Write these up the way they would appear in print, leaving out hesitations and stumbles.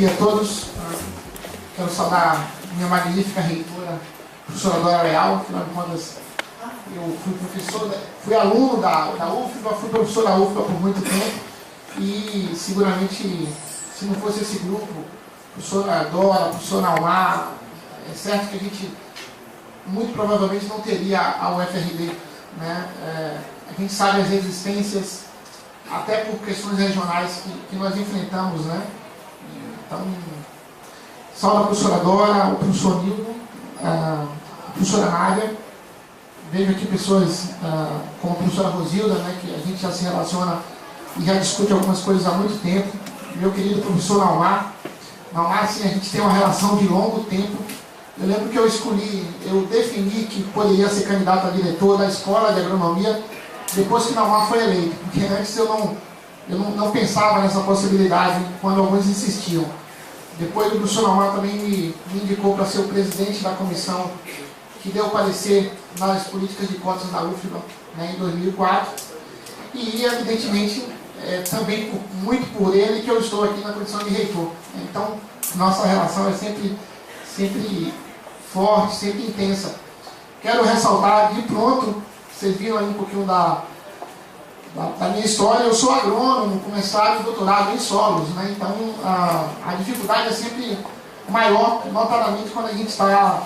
dia a todos. Quero saudar minha magnífica reitora, professora Dora Leal. Afinal de contas, eu fui professor, fui aluno da UFBA, fui professor da UFBA por muito tempo e seguramente, se não fosse esse grupo, professora Dora, professor Naumar, é certo que a gente muito provavelmente não teria a UFRB, né? A gente sabe as resistências, até por questões regionais que nós enfrentamos, né? Então, salve a professora Dora, o professor Nildo, a professora Nádia. Vejo aqui pessoas como a professora Rosilda, né, que a gente já se relaciona e já discute algumas coisas há muito tempo. Meu querido professor Naumar. Naumar, assim, a gente tem uma relação de longo tempo. Eu lembro que eu defini que poderia ser candidato a diretor da escola de agronomia depois que Naumar foi eleito, porque antes eu não pensava nessa possibilidade quando alguns insistiam. Depois o professor Naumar também me indicou para ser o presidente da comissão que deu parecer nas políticas de cotas da UFBA, né, em 2004. E, evidentemente, também muito por ele que eu estou aqui na condição de reitor. Então, nossa relação é sempre forte, sempre intensa. Quero ressaltar de pronto, vocês viram aí um pouquinho da minha história. Eu sou agrônomo, com mestrado e doutorado em solos, né? Então a dificuldade é sempre maior, notadamente quando a gente está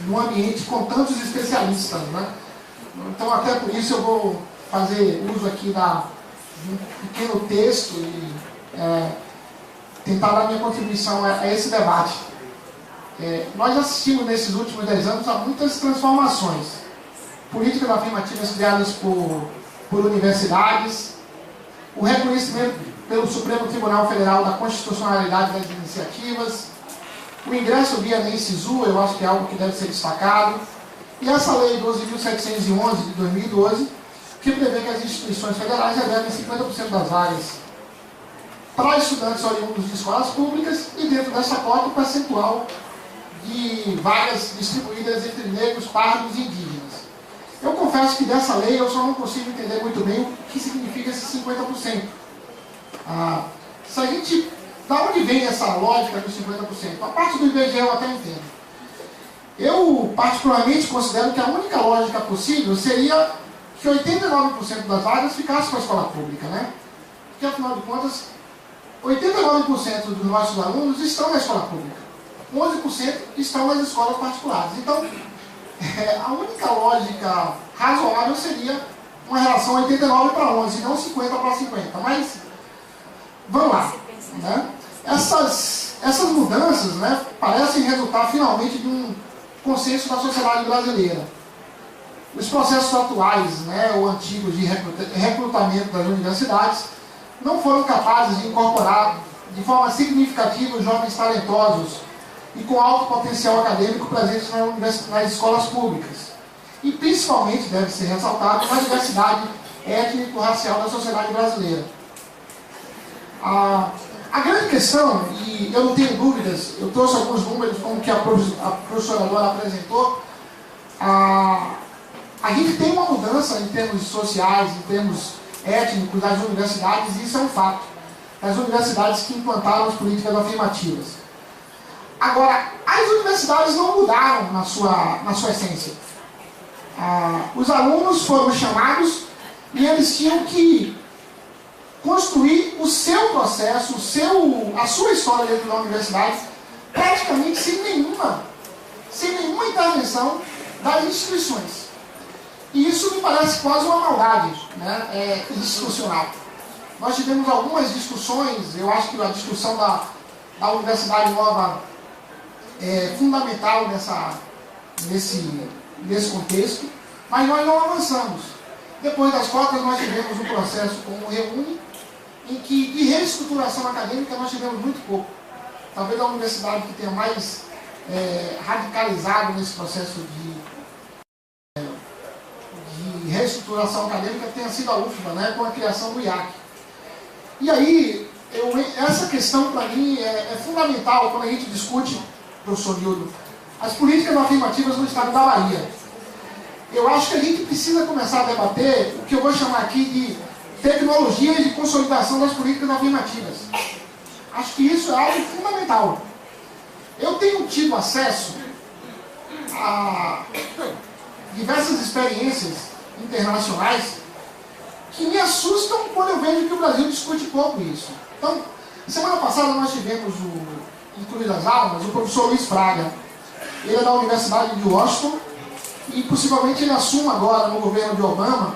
num ambiente com tantos especialistas, né? Então até por isso eu vou fazer uso aqui de um pequeno texto e tentar dar minha contribuição a esse debate. Nós assistimos nesses últimos 10 anos a muitas transformações. Políticas afirmativas criadas por universidades, o reconhecimento pelo Supremo Tribunal Federal da constitucionalidade das iniciativas, o ingresso via lei SISU, eu acho que é algo que deve ser destacado, e essa lei 12.711 de 2012, que prevê que as instituições federais reservem 50% das vagas para estudantes oriundos de escolas públicas e dentro dessa cota o percentual de vagas distribuídas entre negros, pardos e indígenas. Eu confesso que dessa lei eu só não consigo entender muito bem o que significa esse 50%. Da onde vem essa lógica dos 50%? A parte do IBGE eu até entendo. Eu particularmente considero que a única lógica possível seria que 89% das vagas ficassem com a escola pública, né? Porque afinal de contas, 89% dos nossos alunos estão na escola pública. 11% estão nas escolas particulares. Então, a única lógica razoável seria uma relação 89 para 11, não 50 para 50. Mas, vamos lá. Né? Essas mudanças, né, parecem resultar finalmente de um consenso da sociedade brasileira. Os processos atuais, né, ou antigos de recrutamento das universidades, não foram capazes de incorporar de forma significativa os jovens talentosos e com alto potencial acadêmico presentes nas escolas públicas. E principalmente, deve ser ressaltado, na diversidade étnico-racial da sociedade brasileira. A grande questão, e eu não tenho dúvidas, eu trouxe alguns números como que a professora Dora apresentou, a gente tem uma mudança em termos sociais, em termos étnicos das universidades, e isso é um fato. Das universidades que implantaram as políticas afirmativas. Agora, as universidades não mudaram na sua essência. Os alunos foram chamados e eles tinham que construir o seu processo, a sua história dentro da universidade, praticamente sem nenhuma intervenção das instituições. E isso me parece quase uma maldade, né, institucional. Nós tivemos algumas discussões, eu acho que a discussão da Universidade Nova é fundamental nesse contexto, mas nós não avançamos. Depois das cotas nós tivemos um processo como o Reúne, em que de reestruturação acadêmica nós tivemos muito pouco. Talvez a universidade que tenha mais radicalizado nesse processo de reestruturação acadêmica tenha sido a UFBA, né, com a criação do IAC. E aí, essa questão para mim é fundamental quando a gente discute, professor Nildo, as políticas afirmativas no estado da Bahia. Eu acho que a gente precisa começar a debater o que eu vou chamar aqui de tecnologias de consolidação das políticas afirmativas. Acho que isso é algo fundamental. Eu tenho tido acesso a diversas experiências internacionais que me assustam quando eu vejo que o Brasil discute pouco isso. Então, semana passada nós tivemos, incluído as aulas, o professor Luiz Fraga. Ele é da Universidade de Washington e possivelmente ele assuma agora, no governo de Obama,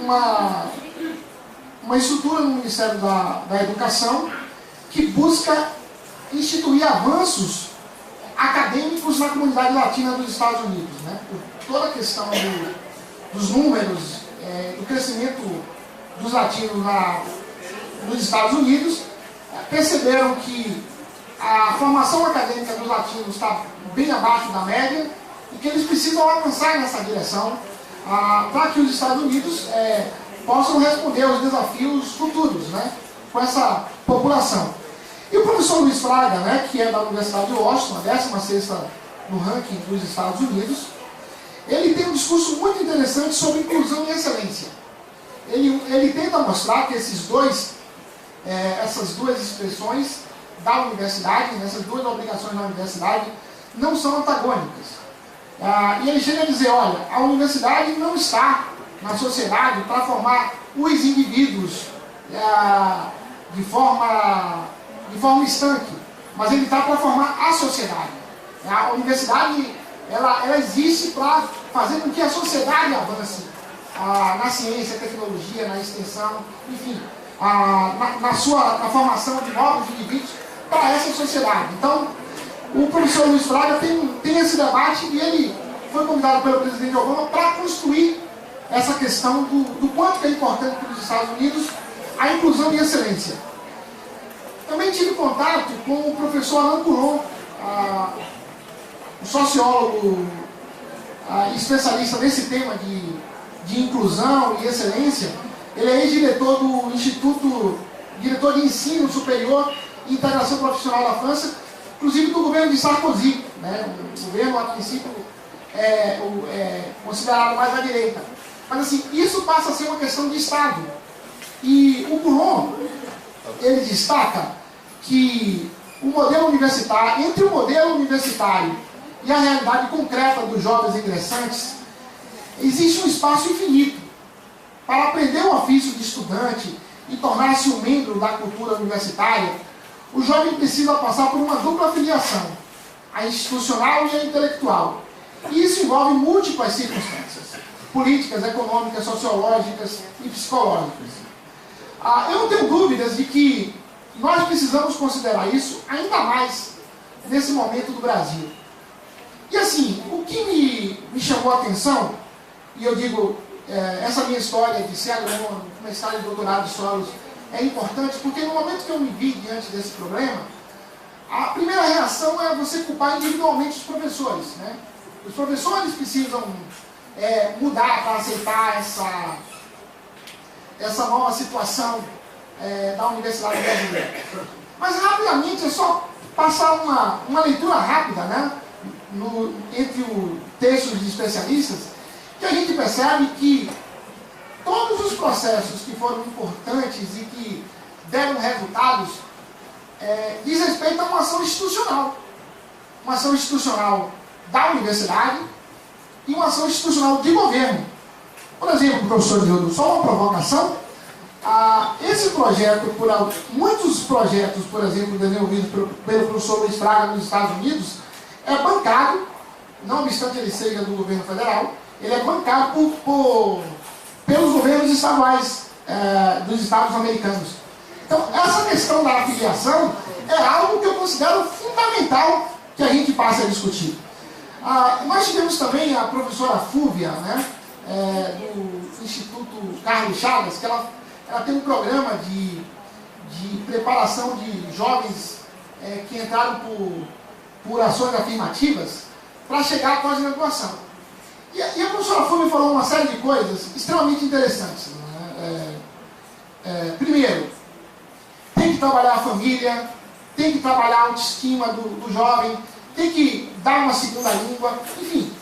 uma estrutura no Ministério da Educação que busca instituir avanços acadêmicos na comunidade latina dos Estados Unidos, né? Por toda a questão dos números, do crescimento dos latinos nos Estados Unidos, perceberam que a formação acadêmica dos latinos está bem abaixo da média e que eles precisam avançar nessa direção para que os Estados Unidos possam responder aos desafios futuros, né, com essa população. E o professor Luiz Fraga, né, que é da Universidade de Washington, a 16ª no ranking dos Estados Unidos, ele tem um discurso muito interessante sobre inclusão e excelência. Ele tenta mostrar que essas duas expressões da universidade, essas duas obrigações da universidade, não são antagônicas. E ele chega a dizer, olha, a universidade não está na sociedade para formar os indivíduos de forma estanque, mas ele está para formar a sociedade. A universidade ela existe para fazer com que a sociedade avance na ciência, tecnologia, na extensão, enfim, na formação de novos indivíduos para essa sociedade. Então, o professor Luiz Fraga tem esse debate e ele foi convidado pelo presidente Obama para construir essa questão do quanto que é importante para os Estados Unidos a inclusão e excelência. Também tive contato com o professor Alain Coulon, um sociólogo especialista nesse tema de inclusão e excelência. Ele é ex-diretor do Instituto, diretor de Ensino Superior e Integração Profissional da França, inclusive do governo de Sarkozy, né? O governo, a princípio, considerado mais à direita. Mas, assim, isso passa a ser uma questão de Estado. E o Coulon, ele destaca que o modelo universitário, entre o modelo universitário e a realidade concreta dos jovens ingressantes, existe um espaço infinito para aprender o ofício de estudante e tornar-se um membro da cultura universitária. O jovem precisa passar por uma dupla filiação, a institucional e a intelectual. E isso envolve múltiplas circunstâncias, políticas, econômicas, sociológicas e psicológicas. Eu não tenho dúvidas de que nós precisamos considerar isso ainda mais nesse momento do Brasil. E assim, o que me chamou a atenção, e eu digo, essa minha história de ser agrônomo, mestrado e doutorado de solos, é importante, porque no momento que eu me vi diante desse problema, a primeira reação é você culpar individualmente os professores, né? Os professores precisam mudar para aceitar essa nova situação da universidade brasileira. Mas rapidamente é só passar uma leitura rápida, né, entre os textos de especialistas, que a gente percebe que todos os processos que foram importantes e que deram resultados diz respeito a uma ação institucional. Uma ação institucional da universidade e uma ação institucional de governo. Por exemplo, professor Nildo, só uma provocação. Esse projeto, muitos projetos, por exemplo, desenvolvidos pelo professor Luiz Fraga nos Estados Unidos, é bancado, não obstante ele seja do governo federal, ele é bancado pelos governos estaduais dos Estados americanos. Então, essa questão da afiliação é algo que eu considero fundamental que a gente passe a discutir. Nós tivemos também a professora Fúvia, né, do Instituto Carlos Chagas, que ela tem um programa de preparação de jovens que entraram por ações afirmativas para chegar à pós-graduação. E a professora Fúvia falou uma série de coisas extremamente interessantes. Né? Primeiro, tem que trabalhar a família, tem que trabalhar a autoestima do jovem, tem que dar uma segunda língua, enfim.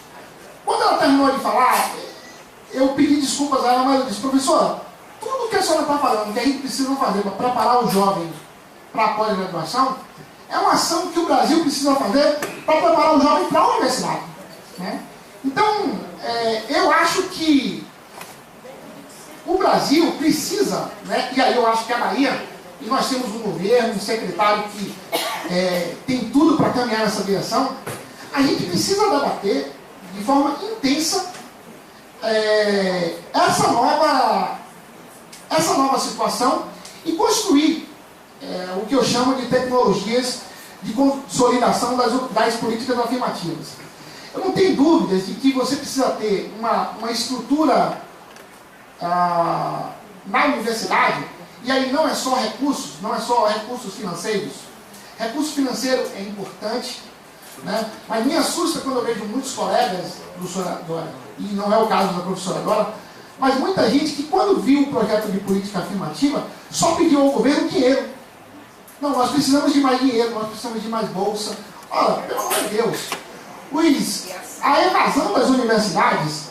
Quando ela terminou de falar, eu pedi desculpas a ela, mas eu disse, professora, tudo que a senhora está falando, que a gente precisa fazer para preparar o jovem para a pós-graduação, é uma ação que o Brasil precisa fazer para preparar o jovem para a universidade, né? Então, eu acho que o Brasil precisa, né, e aí eu acho que a Bahia, e nós temos um governo, um secretário que tem tudo para caminhar nessa direção, a gente precisa debater de forma intensa essa nova situação e construir o que eu chamo de tecnologias de consolidação das políticas afirmativas. Eu não tenho dúvidas de que você precisa ter uma estrutura na universidade, e aí não é só recursos financeiros. Recurso financeiro é importante, né? Mas me assusta quando eu vejo muitos colegas, professora Dora, e não é o caso da professora Dora, mas muita gente que quando viu o projeto de política afirmativa, só pediu ao governo dinheiro. Não, nós precisamos de mais dinheiro, nós precisamos de mais bolsa. Olha, pelo amor de Deus, a evasão das universidades,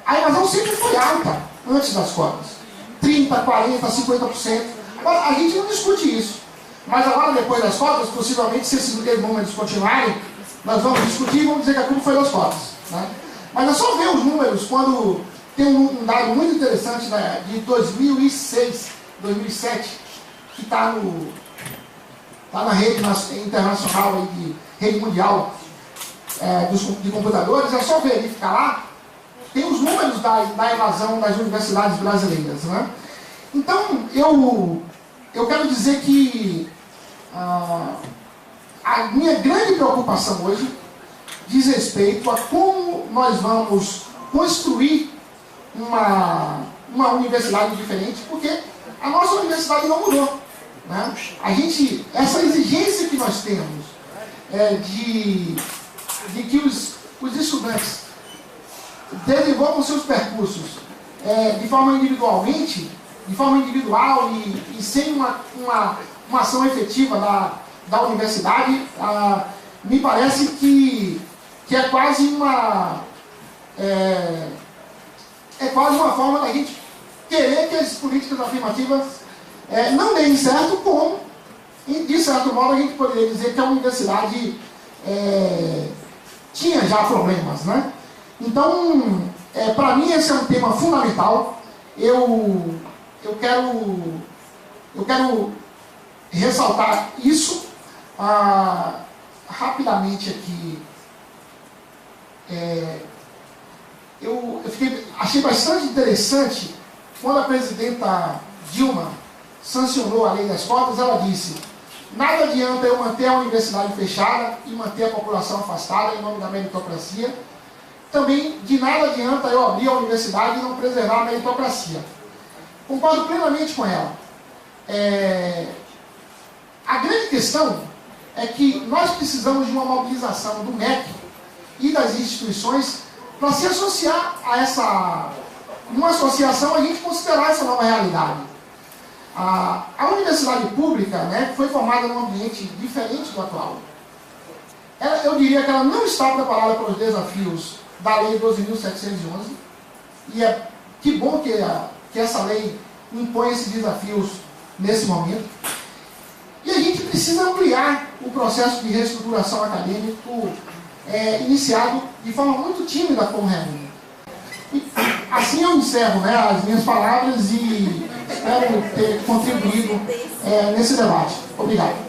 a evasão sempre foi alta antes das cotas. 30%, 40%, 50%. Agora, a gente não discute isso. Mas agora, depois das cotas, possivelmente, se esses números continuarem, nós vamos discutir e vamos dizer que a culpa foi das cotas, né? Mas é só ver os números quando tem um dado muito interessante, né, de 2006, 2007, que está na rede internacional, de rede mundial de computadores. É só verificar lá, tem os números da evasão das universidades brasileiras, né? Então, eu quero dizer que a minha grande preocupação hoje diz respeito a como nós vamos construir uma universidade diferente, porque a nossa universidade não mudou, né? Essa exigência que nós temos de que os estudantes desenvolvam seus percursos de forma individual e sem uma ação efetiva da universidade, me parece que é quase uma forma da gente querer que as políticas afirmativas não deem certo, como, de certo modo, a gente poderia dizer que a universidade tinha já problemas, né? Então, para mim, esse é um tema fundamental. Eu quero ressaltar isso rapidamente aqui. Achei bastante interessante quando a presidenta Dilma sancionou a lei das cotas. Ela disse: nada adianta eu manter a universidade fechada e manter a população afastada em nome da meritocracia. Também de nada adianta eu abrir a universidade e não preservar a meritocracia. Concordo plenamente com ela. A grande questão é que nós precisamos de uma mobilização do MEC e das instituições para se associar a numa associação, a gente considerar essa nova realidade. A universidade pública, né, foi formada num ambiente diferente do atual. Eu diria que ela não está preparada para os desafios da Lei 12.711, e que bom que essa lei impõe esses desafios nesse momento. E a gente precisa ampliar o processo de reestruturação acadêmico iniciado de forma muito tímida com o Raimundo. Assim eu encerro, né, as minhas palavras e espero ter contribuído nesse debate. Obrigado.